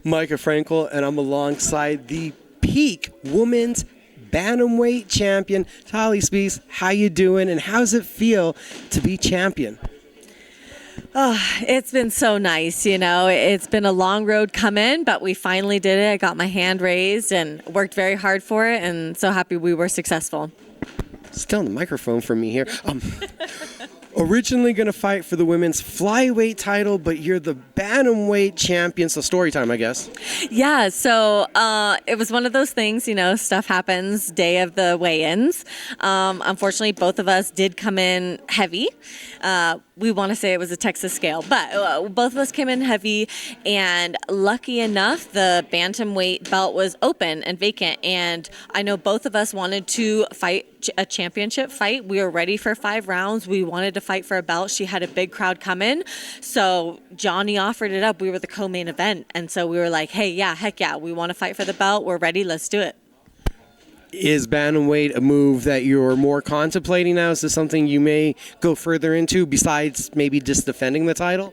Micah Frankel, and I'm alongside the peak women's bantamweight champion, Talie Speece. How you doing, and how does it feel to be champion? Oh, it's been so nice, It's been a long road coming, but we finally did it. I got my hand raised and worked very hard for it, and so happy we were successful. Still on the microphone for me here. Originally going to fight for the women's flyweight title, but you're the bantamweight champion, so story time, I guess. Yeah, so it was one of those things, stuff happens day of the weigh-ins. Unfortunately, both of us did come in heavy. We want to say it was a Texas scale, but both of us came in heavy, and lucky enough, the bantamweight belt was open and vacant, and I know both of us wanted to fight a championship fight. We were ready for 5 rounds. We wanted to fight for a belt. She had a big crowd come in, so Johnny offered it up. We were the co-main event, and so we were like, hey, yeah, heck yeah, we want to fight for the belt. We're ready. Let's do it. Is bantamweight a move that you're more contemplating now? Is this something you may go further into besides maybe just defending the title?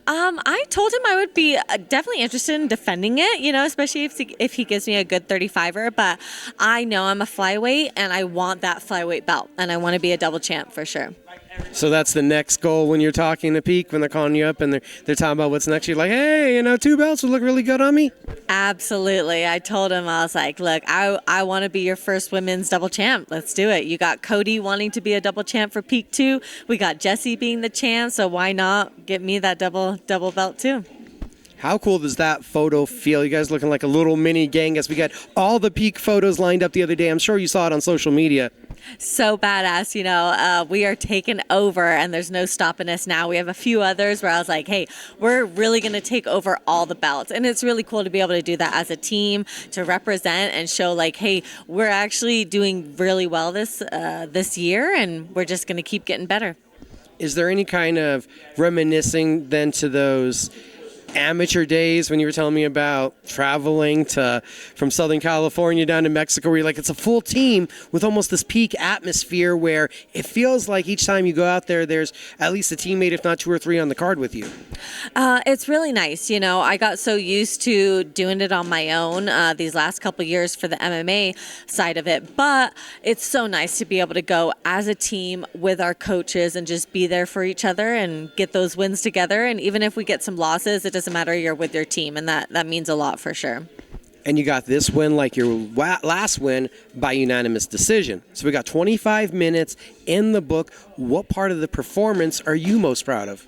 I told him I would be definitely interested in defending it, especially if he gives me a good 35er. But I know I'm a flyweight, and I want that flyweight belt, and I want to be a double champ for sure. So that's the next goal when you're talking to Peak, when they're calling you up and they're talking about what's next. You're like, hey, 2 belts would look really good on me. Absolutely. I told him, I was like, look, I want to be your first women's double champ. Let's do it. You got Cody wanting to be a double champ for Peak 2. We got Jesse being the champ. So why not get me that double belt too? How cool does that photo feel? You guys looking like a little mini gang as we got all the Peak photos lined up the other day. I'm sure you saw it on social media. So badass, we are taking over, and there's no stopping us now. We have a few others where I was like, hey, we're really going to take over all the belts. And it's really cool to be able to do that as a team, to represent and show like, hey, we're actually doing really well this year, and we're just going to keep getting better. Is there any kind of reminiscing then to those amateur days when you were telling me about traveling from Southern California down to Mexico, where you're like, it's a full team with almost this Peak atmosphere where it feels like each time you go out there, there's at least a teammate, if not 2 or 3 on the card with you? It's really nice. I got so used to doing it on my own these last couple of years for the MMA side of it, but it's so nice to be able to go as a team with our coaches and just be there for each other and get those wins together. And even if we get some losses, it doesn't matter, you're with your team, and that means a lot for sure. And you got this win like your last win by unanimous decision. So we got 25 minutes in the book. What part of the performance are you most proud of?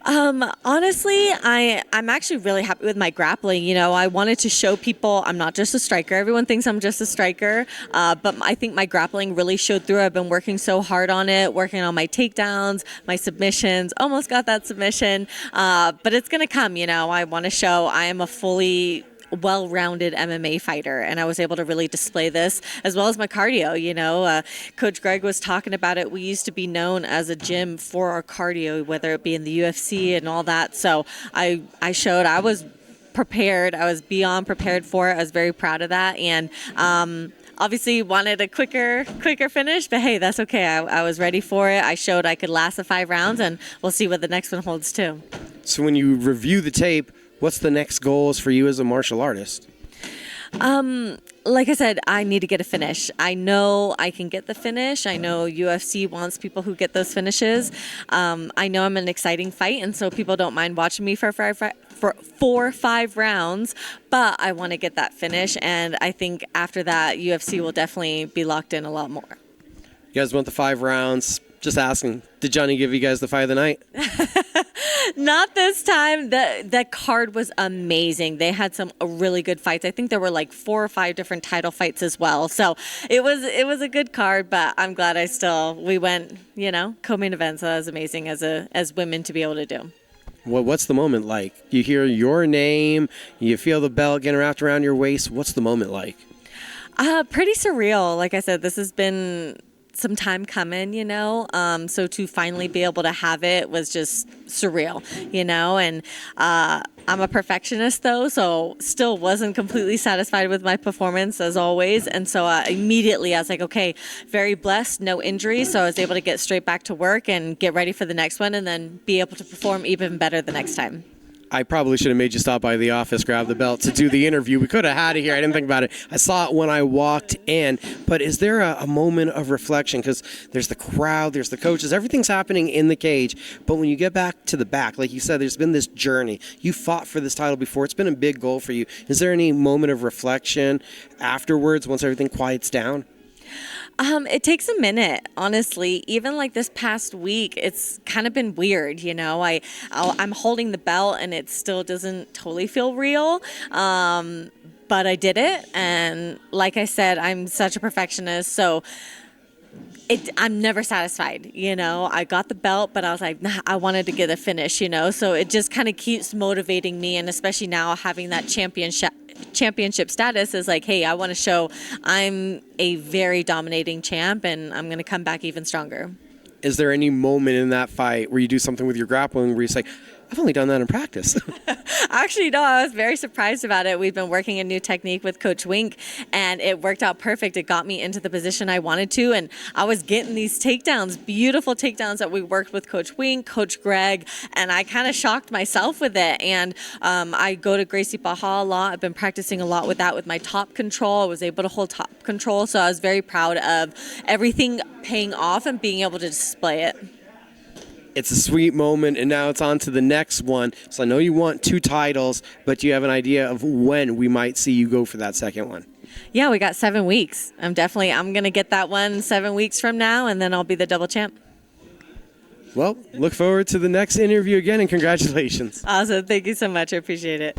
Honestly, I'm actually really happy with my grappling. I wanted to show people I'm not just a striker. Everyone thinks I'm just a striker, but I think my grappling really showed through. I've been working so hard on it, working on my takedowns, my submissions, almost got that submission, but it's going to come. I want to show I am a fully well-rounded MMA fighter, and I was able to really display this as well as my cardio. Coach Greg was talking about it. We used to be known as a gym for our cardio, whether it be in the UFC and all that. So I showed I was prepared. I was beyond prepared for it. I was very proud of that, and obviously wanted a quicker finish, but hey, that's okay. I was ready for it. I showed I could last the 5 rounds, and we'll see what the next one holds too. So when you review the tape, what's the next goals for you as a martial artist? Like I said, I need to get a finish. I know I can get the finish. I know UFC wants people who get those finishes. I know I'm an exciting fight, and so people don't mind watching me for 5 rounds, but I want to get that finish, and I think after that, UFC will definitely be locked in a lot more. You guys want the 5 rounds. Just asking, did Johnny give you guys the fight of the night? Not this time. The card was amazing. They had some really good fights. I think there were like 4 or 5 different title fights as well. So it was a good card, but I'm glad we went, co-main event. So that was amazing as women to be able to do. Well, what's the moment like? You hear your name, you feel the belt getting wrapped around your waist. What's the moment like? Pretty surreal. Like I said, this has been some time coming, so to finally be able to have it was just surreal, and I'm a perfectionist though, so still wasn't completely satisfied with my performance as always, and so immediately I was like, okay, very blessed, no injuries, so I was able to get straight back to work and get ready for the next one and then be able to perform even better the next time. I probably should have made you stop by the office, grab the belt to do the interview. We could have had it here. I didn't think about it. I saw it when I walked in. But is there a moment of reflection? Because there's the crowd, there's the coaches, everything's happening in the cage. But when you get back to the back, like you said, there's been this journey. You fought for this title before. It's been a big goal for you. Is there any moment of reflection afterwards once everything quiets down? It takes a minute, honestly. Even like this past week, it's kind of been weird, you know. I'm holding the belt and it still doesn't totally feel real. But I did it, and like I said, I'm such a perfectionist, so I'm never satisfied, you know. I got the belt, but I was like, nah, I wanted to get a finish, you know. So it just kind of keeps motivating me, and especially now having that championship status is like, hey, I want to show I'm a very dominating champ, and I'm going to come back even stronger. Is there any moment in that fight where you do something with your grappling where you say, I've only done that in practice? Actually, no, I was very surprised about it. We've been working a new technique with Coach Wink, and it worked out perfect. It got me into the position I wanted to, and I was getting these takedowns, beautiful takedowns that we worked with Coach Wink, Coach Greg, and I kind of shocked myself with it. And I go to Gracie Baja a lot. I've been practicing a lot with that with my top control. I was able to hold top control, so I was very proud of everything paying off and being able to display it. It's a sweet moment, and now it's on to the next one. So I know you want 2 titles, but do you have an idea of when we might see you go for that second one? Yeah, we got 7 weeks. I'm going to get that one 7 weeks from now, and then I'll be the double champ. Well, look forward to the next interview again, and congratulations. Awesome. Thank you so much. I appreciate it.